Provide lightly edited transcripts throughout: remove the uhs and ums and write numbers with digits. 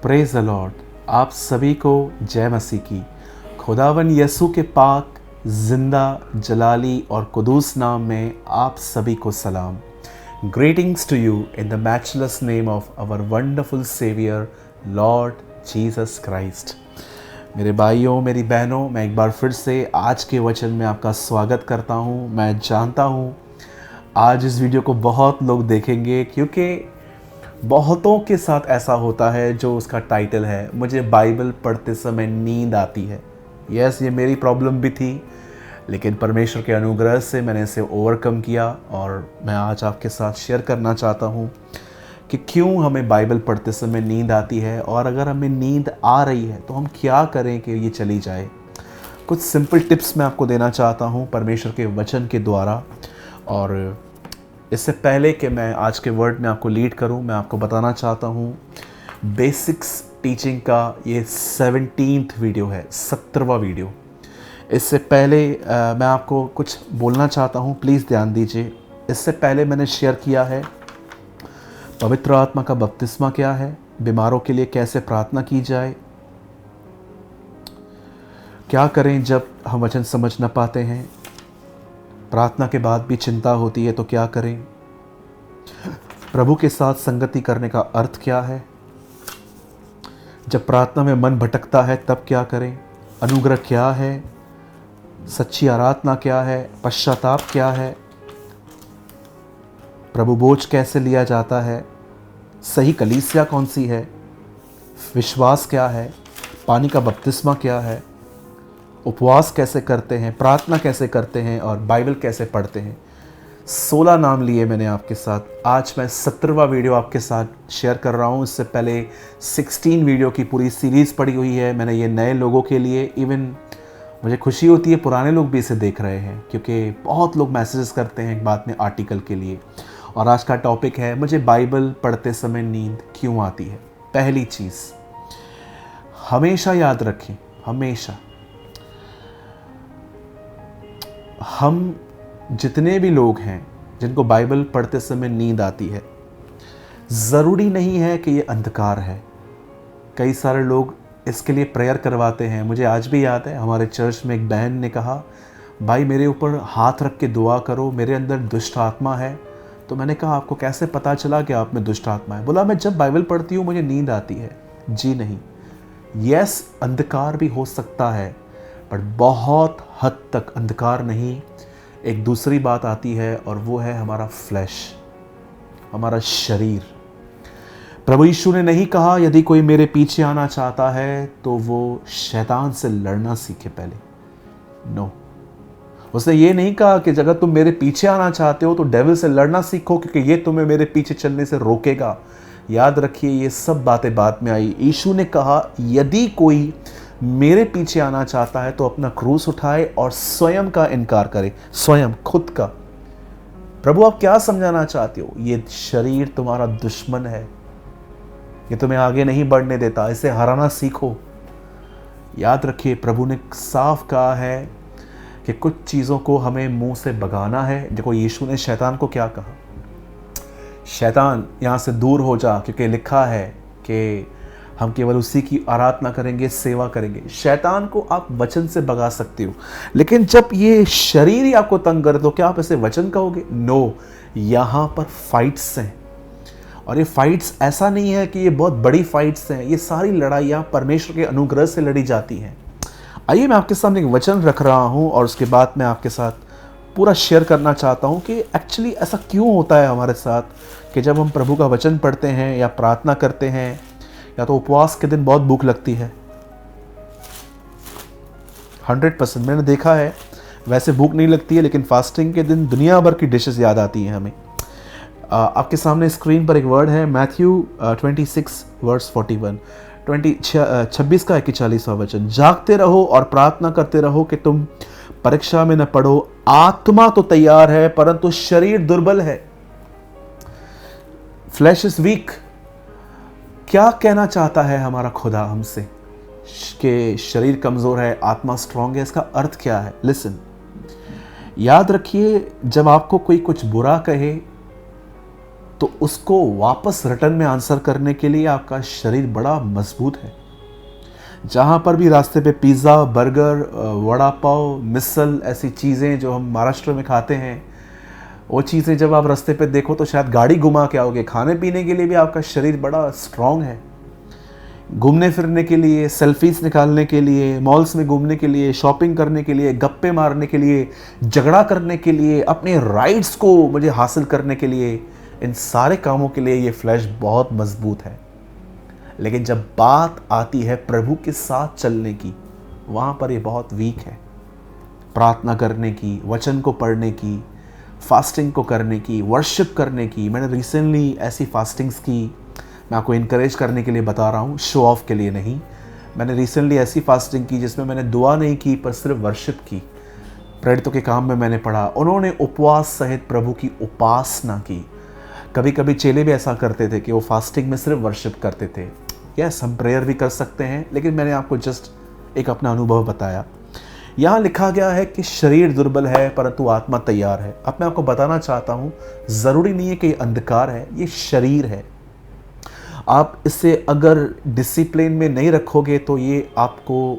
Praise the Lord. आप सभी को जय मसीह की। खुदावन यसु के पाक जिंदा जलाली और कुदूस नाम में आप सभी को सलाम। Greetings to you in the matchless name of our wonderful saviour Lord Jesus Christ. मेरे भाइयों, मेरी बहनों, मैं एक बार फिर से आज के वचन में आपका स्वागत करता हूँ। मैं जानता हूँ आज इस वीडियो को बहुत लोग देखेंगे, क्योंकि बहुतों के साथ ऐसा होता है जो उसका टाइटल है, मुझे बाइबल पढ़ते समय नींद आती है। यस, ये मेरी प्रॉब्लम भी थी, लेकिन परमेश्वर के अनुग्रह से मैंने इसे ओवरकम किया और मैं आज आपके साथ शेयर करना चाहता हूँ कि क्यों हमें बाइबल पढ़ते समय नींद आती है, और अगर हमें नींद आ रही है तो हम क्या करें कि ये चली जाए। कुछ सिंपल टिप्स मैं आपको देना चाहता हूँ परमेश्वर के वचन के द्वारा। और इससे पहले कि मैं आज के वर्ड में आपको लीड करूं, मैं आपको बताना चाहता हूं बेसिक्स टीचिंग का ये 17th वीडियो है, 17वां वीडियो। इससे पहले मैं आपको कुछ बोलना चाहता हूं, प्लीज़ ध्यान दीजिए। इससे पहले मैंने शेयर किया है पवित्र आत्मा का बपतिस्मा क्या है, बीमारों के लिए कैसे प्रार्थना की जाए, क्या करें जब हम वचन समझ न पाते हैं, प्रार्थना के बाद भी चिंता होती है तो क्या करें, प्रभु के साथ संगति करने का अर्थ क्या है, जब प्रार्थना में मन भटकता है तब क्या करें, अनुग्रह क्या है, सच्ची आराधना क्या है, पश्चाताप क्या है, प्रभु भोज कैसे लिया जाता है, सही कलीसिया कौन सी है, विश्वास क्या है, पानी का बपतिस्मा क्या है, उपवास कैसे करते हैं, प्रार्थना कैसे करते हैं और बाइबल कैसे पढ़ते हैं। 16 नाम लिए मैंने आपके साथ। आज मैं 17वां वीडियो आपके साथ शेयर कर रहा हूँ। इससे पहले 16 वीडियो की पूरी सीरीज़ पड़ी हुई है मैंने ये नए लोगों के लिए। इवन मुझे खुशी होती है पुराने लोग भी इसे देख रहे हैं, क्योंकि बहुत लोग मैसेजेस करते हैं बाद में आर्टिकल के लिए। और आज का टॉपिक है, मुझे बाइबल पढ़ते समय नींद क्यों आती है। पहली चीज़ हमेशा याद रखें, हमेशा हम जितने भी लोग हैं जिनको बाइबल पढ़ते समय नींद आती है, ज़रूरी नहीं है कि ये अंधकार है। कई सारे लोग इसके लिए प्रेयर करवाते हैं। मुझे आज भी याद है, हमारे चर्च में एक बहन ने कहा, भाई मेरे ऊपर हाथ रख के दुआ करो, मेरे अंदर दुष्ट आत्मा है। तो मैंने कहा, आपको कैसे पता चला कि आप में दुष्ट आत्मा है? बोला, मैं जब बाइबल पढ़ती हूँ मुझे नींद आती है। जी नहीं, यस अंधकार भी हो सकता है, पर बहुत हद तक अंधकार नहीं। एक दूसरी बात आती है और वो है हमारा फ्लैश, हमारा शरीर। प्रभु यीशु ने नहीं कहा यदि कोई मेरे पीछे आना चाहता है तो वो शैतान से लड़ना सीखे पहले। नो, उसने ये नहीं कहा कि अगर तुम मेरे पीछे आना चाहते हो तो डेविल से लड़ना सीखो, क्योंकि ये तुम्हें मेरे पीछे चलने से रोकेगा। याद रखिए, ये सब बातें बाद में आई। यीशु ने कहा यदि कोई मेरे पीछे आना चाहता है तो अपना क्रूस उठाए और स्वयं का इनकार करे, स्वयं, खुद का। प्रभु आप क्या समझाना चाहते हो? ये शरीर तुम्हारा दुश्मन है, ये तुम्हें आगे नहीं बढ़ने देता, इसे हराना सीखो। याद रखिए, प्रभु ने साफ कहा है कि कुछ चीज़ों को हमें मुंह से भगाना है। देखो यीशु ने शैतान को क्या कहा, शैतान यहाँ से दूर हो जा, क्योंकि लिखा है कि हम केवल उसी की आराधना करेंगे, सेवा करेंगे। शैतान को आप वचन से भगा सकते हो, लेकिन जब ये शरीर ही आपको तंग करे तो क्या आप इसे वचन कहोगे? नो, यहाँ पर फाइट्स हैं, और ये फाइट्स ऐसा नहीं है कि ये बहुत बड़ी फाइट्स हैं। ये सारी लड़ाइयाँ परमेश्वर के अनुग्रह से लड़ी जाती हैं। आइए मैं आपके सामने एक वचन रख रहा हूँ और उसके बाद मैं आपके साथ पूरा शेयर करना चाहता हूँ कि एक्चुअली ऐसा क्यों होता है हमारे साथ कि जब हम प्रभु का वचन पढ़ते हैं या प्रार्थना करते हैं या तो उपवास के दिन बहुत भूख लगती है। 100% मैंने देखा है, वैसे भूख नहीं लगती है, लेकिन फास्टिंग के दिन दुनिया भर की डिशेस याद आती हैं हमें। आपके सामने स्क्रीन पर एक वर्ड है, मैथ्यू 26 वर्स 41, 26 का 41वां वचन। जागते रहो और प्रार्थना करते रहो कि तुम परीक्षा में न पड़ो। आत्मा तो तैयार है परंतु शरीर दुर्बल है। Flash is weak. क्या कहना चाहता है हमारा खुदा हमसे कि शरीर कमज़ोर है, आत्मा स्ट्रांग है? इसका अर्थ क्या है? लिसन, याद रखिए, जब आपको कोई कुछ बुरा कहे तो उसको वापस रिटर्न में आंसर करने के लिए आपका शरीर बड़ा मजबूत है। जहाँ पर भी रास्ते पे पिज़्ज़ा, बर्गर, वड़ा पाव, मिसल, ऐसी चीज़ें जो हम महाराष्ट्र में खाते हैं, वो चीज़ें जब आप रास्ते पे देखो तो शायद गाड़ी घुमा के आओगे। खाने पीने के लिए भी आपका शरीर बड़ा स्ट्रांग है। घूमने फिरने के लिए, सेल्फीज निकालने के लिए, मॉल्स में घूमने के लिए, शॉपिंग करने के लिए, गप्पे मारने के लिए, झगड़ा करने के लिए, अपने राइट्स को मुझे हासिल करने के लिए, इन सारे कामों के लिए ये फ्लैश बहुत मजबूत है। लेकिन जब बात आती है प्रभु के साथ चलने की, वहाँ पर ये बहुत वीक है। प्रार्थना करने की, वचन को पढ़ने की, फास्टिंग को करने की, वर्शिप करने की। मैंने रिसेंटली ऐसी फास्टिंग्स की, मैं आपको इनकरेज करने के लिए बता रहा हूँ, शो ऑफ के लिए नहीं। मैंने रिसेंटली ऐसी फास्टिंग की जिसमें मैंने दुआ नहीं की पर सिर्फ वर्शिप की। प्रेरितों के काम में मैंने पढ़ा, उन्होंने उपवास सहित प्रभु की उपासना की। कभी कभी चेले भी ऐसा करते थे कि वो फास्टिंग में सिर्फ वर्शिप करते थे। यस, हम प्रेयर भी कर सकते हैं, लेकिन मैंने आपको जस्ट एक अपना अनुभव बताया। यहाँ लिखा गया है कि शरीर दुर्बल है परंतु आत्मा तैयार है। अब मैं आपको बताना चाहता हूँ, ज़रूरी नहीं है कि ये अंधकार है, ये शरीर है। आप इसे अगर डिसिप्लिन में नहीं रखोगे तो ये आपको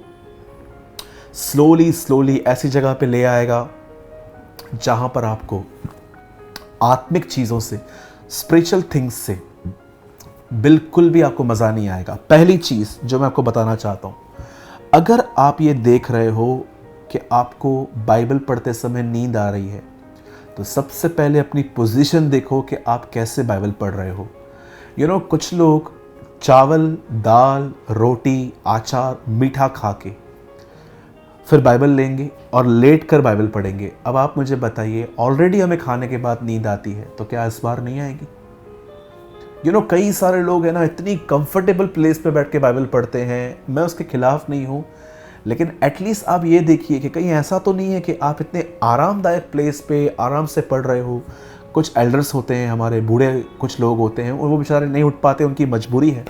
स्लोली ऐसी जगह पे ले आएगा जहाँ पर आपको आत्मिक चीज़ों से, स्पिरिचुअल थिंग्स से बिल्कुल भी आपको मज़ा नहीं आएगा। पहली चीज़ जो मैं आपको बताना चाहता हूँ, अगर आप ये देख रहे हो कि आपको बाइबल पढ़ते समय नींद आ रही है, तो सबसे पहले अपनी पोजीशन देखो कि आप कैसे बाइबल पढ़ रहे हो। कुछ लोग चावल, दाल, रोटी, अचार, मीठा खा के फिर बाइबल लेंगे और लेट कर बाइबल पढ़ेंगे। अब आप मुझे बताइए, ऑलरेडी हमें खाने के बाद नींद आती है तो क्या इस बार नहीं आएगी? कई सारे लोग हैं ना, इतनी कंफर्टेबल प्लेस पे बैठ के बाइबल पढ़ते हैं। मैं उसके खिलाफ नहीं हूँ, लेकिन एटलीस्ट आप ये देखिए कि कहीं ऐसा तो नहीं है कि आप इतने आरामदायक प्लेस पे आराम से पढ़ रहे हो। कुछ एल्डर्स होते हैं, हमारे बूढ़े कुछ लोग होते हैं, और वो बेचारे नहीं उठ पाते, उनकी मजबूरी है।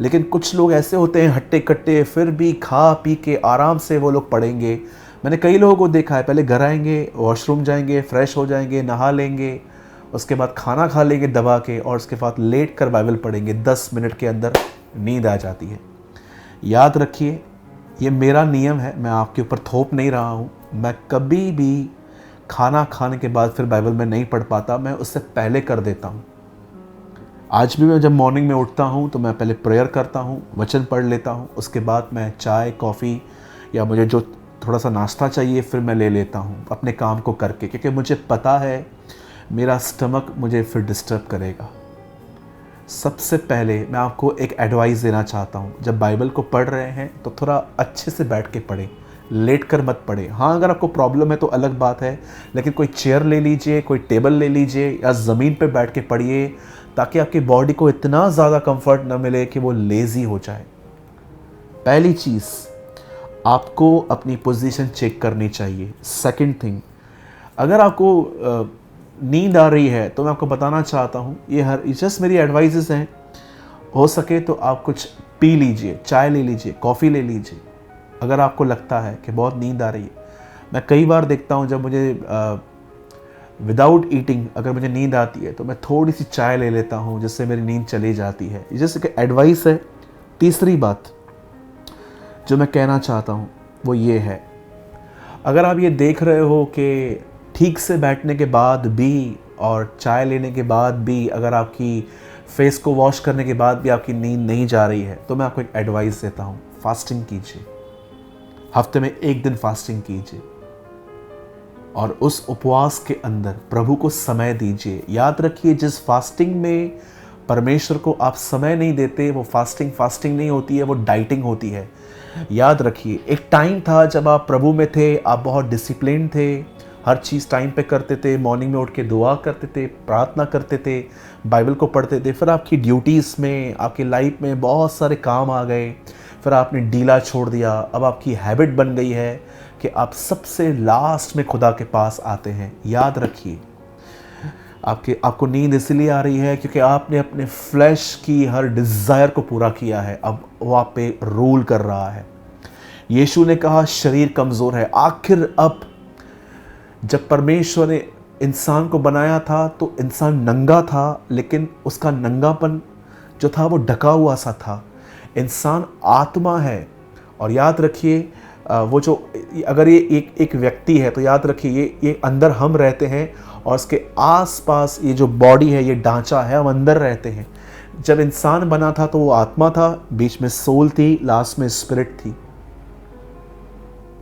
लेकिन कुछ लोग ऐसे होते हैं हट्टे कट्टे, फिर भी खा पी के आराम से वो लोग पढ़ेंगे। मैंने कई लोगों को देखा है, पहले घर आएंगे, वॉशरूम जाएंगे, फ्रेश हो जाएंगे, नहा लेंगे, उसके बाद खाना खा लेंगे दबा के, और उसके बाद लेट कर बाइबल पढ़ेंगे। 10 मिनट के अंदर नींद आ जाती है। याद रखिए, ये मेरा नियम है, मैं आपके ऊपर थोप नहीं रहा हूँ। मैं कभी भी खाना खाने के बाद फिर बाइबल में नहीं पढ़ पाता, मैं उससे पहले कर देता हूँ। आज भी मैं जब मॉर्निंग में उठता हूँ तो मैं पहले प्रेयर करता हूँ, वचन पढ़ लेता हूँ, उसके बाद मैं चाय, कॉफ़ी या मुझे जो थोड़ा सा नाश्ता चाहिए फिर मैं ले लेता हूँ अपने काम को करके, क्योंकि मुझे पता है मेरा स्टमक मुझे फिर डिस्टर्ब करेगा। सबसे पहले मैं आपको एक एडवाइस देना चाहता हूँ, जब बाइबल को पढ़ रहे हैं तो थोड़ा अच्छे से बैठ के पढ़ें, लेट कर मत पढ़ें। हाँ, अगर आपको प्रॉब्लम है तो अलग बात है, लेकिन कोई चेयर ले लीजिए, कोई टेबल ले लीजिए या ज़मीन पे बैठ के पढ़िए, ताकि आपकी बॉडी को इतना ज़्यादा कंफर्ट न मिले कि वो लेज़ी हो जाए। पहली चीज़, आपको अपनी पोजीशन चेक करनी चाहिए। सेकंड थिंग, अगर आपको नींद आ रही है तो मैं आपको बताना चाहता हूँ, ये जस्ट मेरी एडवाइसेस हैं। हो सके तो आप कुछ पी लीजिए, चाय ले लीजिए, कॉफ़ी ले लीजिए, अगर आपको लगता है कि बहुत नींद आ रही है। मैं कई बार देखता हूँ, जब मुझे विदाउट ईटिंग अगर मुझे नींद आती है तो मैं थोड़ी सी चाय ले लेता हूँ, जिससे मेरी नींद चली जाती है। जैसे कि एडवाइस है। तीसरी बात जो मैं कहना चाहता हूँ वो ये है, अगर आप ये देख रहे हो कि ठीक से बैठने के बाद भी और चाय लेने के बाद भी, अगर आपकी फेस को वॉश करने के बाद भी आपकी नींद नहीं जा रही है, तो मैं आपको एक एडवाइस देता हूँ, फास्टिंग कीजिए। हफ्ते में 1 दिन फास्टिंग कीजिए और उस उपवास के अंदर प्रभु को समय दीजिए। याद रखिए, जिस फास्टिंग में परमेश्वर को आप समय नहीं देते, वो फास्टिंग नहीं होती है, वो डाइटिंग होती है। याद रखिए, एक टाइम था जब आप प्रभु में थे, आप बहुत डिसिप्लिन थे, हर चीज़ टाइम पे करते थे, मॉर्निंग में उठ के दुआ करते थे, प्रार्थना करते थे, बाइबल को पढ़ते थे। फिर आपकी ड्यूटीज़ में, आपकी लाइफ में बहुत सारे काम आ गए, फिर आपने डीला छोड़ दिया। अब आपकी हैबिट बन गई है कि आप सबसे लास्ट में खुदा के पास आते हैं। याद रखिए, आपको नींद इसलिए आ रही है क्योंकि आपने अपने फ्लैश की हर डिज़ायर को पूरा किया है। अब वो आप पे रूल कर रहा है। यीशु ने कहा शरीर कमज़ोर है। आखिर अब जब परमेश्वर ने इंसान को बनाया था तो इंसान नंगा था, लेकिन उसका नंगापन जो था वो ढका हुआ सा था। इंसान आत्मा है, और याद रखिए वो जो, अगर ये एक व्यक्ति है तो याद रखिए ये अंदर हम रहते हैं, और उसके आसपास ये जो बॉडी है, ये ढांचा है, हम अंदर रहते हैं। जब इंसान बना था तो वो आत्मा था, बीच में सोल थी, लास्ट में स्पिरिट थी।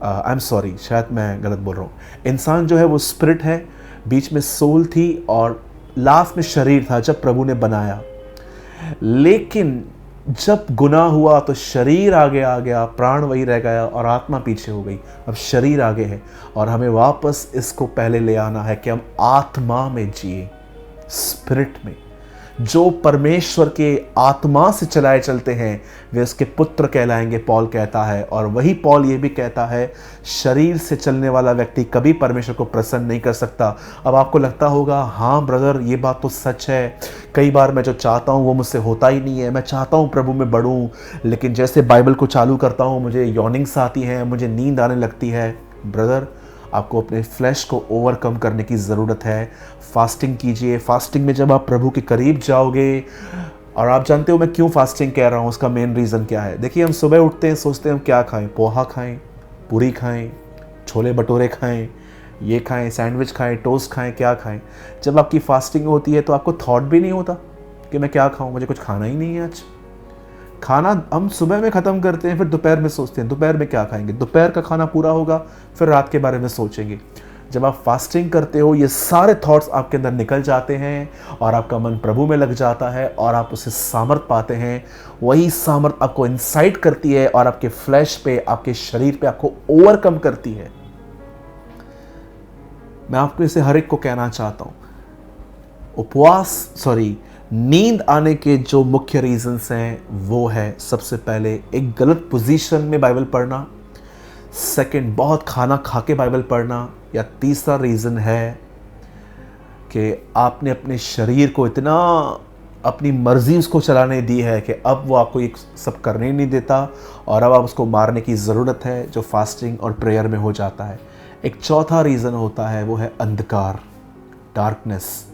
आई एम सॉरी, शायद मैं गलत बोल रहा हूँ। इंसान जो है वो स्पिरिट है, बीच में सोल थी, और लास्ट में शरीर था जब प्रभु ने बनाया। लेकिन जब गुनाह हुआ तो शरीर आगे आ गया, प्राण वही रह गया और आत्मा पीछे हो गई। अब शरीर आगे है, और हमें वापस इसको पहले ले आना है कि हम आत्मा में जिए, स्पिरिट में। जो परमेश्वर के आत्मा से चलाए चलते हैं वे उसके पुत्र कहलाएंगे, पॉल कहता है। और वही पॉल ये भी कहता है, शरीर से चलने वाला व्यक्ति कभी परमेश्वर को प्रसन्न नहीं कर सकता। अब आपको लगता होगा, हाँ ब्रदर ये बात तो सच है, कई बार मैं जो चाहता हूँ वो मुझसे होता ही नहीं है। मैं चाहता हूँ प्रभु में बढ़ूँ, लेकिन जैसे बाइबल को चालू करता हूँ मुझे यॉर्निंग्स आती हैं, मुझे नींद आने लगती है। ब्रदर, आपको अपने फ्लैश को ओवरकम करने की ज़रूरत है। फास्टिंग कीजिए। फास्टिंग में जब आप प्रभु के करीब जाओगे, और आप जानते हो मैं क्यों फास्टिंग कह रहा हूँ, उसका मेन रीज़न क्या है। देखिए, हम सुबह उठते हैं, सोचते हैं हम क्या खाएं, पोहा खाएं, पूरी खाएं, छोले भटूरे खाएं, ये खाएं, सैंडविच खाएं, टोस्ट खाएं, क्या खाएं। जब आपकी फास्टिंग होती है तो आपको थॉट भी नहीं होता कि मैं क्या खाऊँ, मुझे कुछ खाना ही नहीं है आज। खाना हम सुबह में ख़त्म करते हैं, फिर दोपहर में सोचते हैं दोपहर में क्या खाएंगे। दोपहर का खाना पूरा होगा, फिर रात के बारे में सोचेंगे। जब आप फास्टिंग करते हो, ये सारे थॉट्स आपके अंदर निकल जाते हैं, और आपका मन प्रभु में लग जाता है, और आप उससे सामर्थ पाते हैं। वही सामर्थ आपको इंसाइट करती है, और आपके फ्लैश पे, आपके शरीर पे आपको ओवरकम करती है। मैं आपको इसे हर एक को कहना चाहता हूँ। नींद आने के जो मुख्य रीजंस हैं वो है, सबसे पहले एक गलत पोजीशन में बाइबल पढ़ना, सेकंड बहुत खाना खा के बाइबल पढ़ना, या तीसरा रीज़न है कि आपने अपने शरीर को इतना अपनी मर्जी उसको चलाने दी है कि अब वो आपको ये सब करने नहीं देता, और अब आप उसको मारने की ज़रूरत है, जो फास्टिंग और प्रेयर में हो जाता है। एक चौथा रीज़न होता है, वो है अंधकार, डार्कनेस।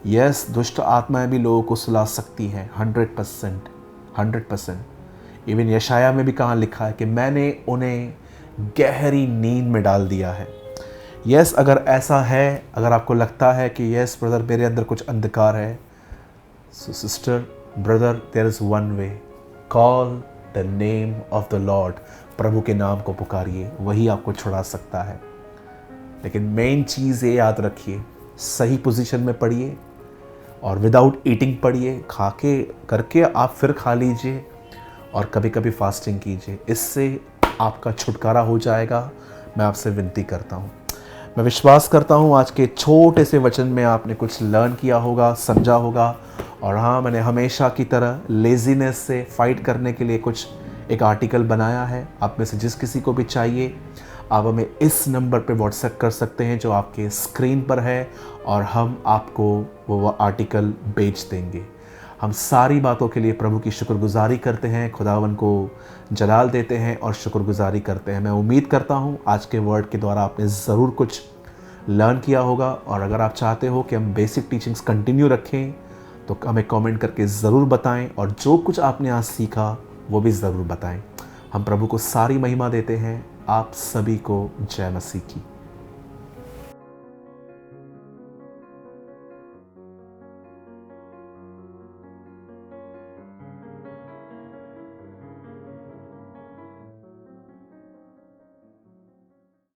यस, दुष्ट आत्माएं भी लोगों को सुला सकती हैं 100%। इवन यशाया में भी कहाँ लिखा है कि मैंने उन्हें गहरी नींद में डाल दिया है। यस, अगर ऐसा है, अगर आपको लगता है कि यस ब्रदर मेरे अंदर कुछ अंधकार है, so sister, brother, there is one way, call the name of the Lord. प्रभु के नाम को पुकारिए, वही आपको छुड़ा सकता है। लेकिन मेन चीज़ ये याद रखिए, सही पोजीशन में पढ़िए, और विदाउट ईटिंग पढ़िए, खा के करके आप फिर खा लीजिए, और कभी कभी फास्टिंग कीजिए। इससे आपका छुटकारा हो जाएगा। मैं आपसे विनती करता हूँ। मैं विश्वास करता हूँ आज के छोटे से वचन में आपने कुछ लर्न किया होगा, समझा होगा। और हाँ, मैंने हमेशा की तरह लेज़ीनेस से फाइट करने के लिए एक आर्टिकल बनाया है। आप में से जिस किसी को भी चाहिए, आप हमें इस नंबर पे व्हाट्सएप कर सकते हैं जो आपके स्क्रीन पर है, और हम आपको वो आर्टिकल बेच देंगे। हम सारी बातों के लिए प्रभु की शुक्रगुजारी करते हैं, खुदावन को जलाल देते हैं और शुक्रगुजारी करते हैं। मैं उम्मीद करता हूँ आज के वर्ड के द्वारा आपने ज़रूर कुछ लर्न किया होगा। और अगर आप चाहते हो कि हम बेसिक टीचिंग्स कंटिन्यू रखें तो हमें कमेंट करके ज़रूर बताएं, और जो कुछ आपने आज सीखा वो भी ज़रूर बताएं। हम प्रभु को सारी महिमा देते हैं। आप सभी को जय मसीह की।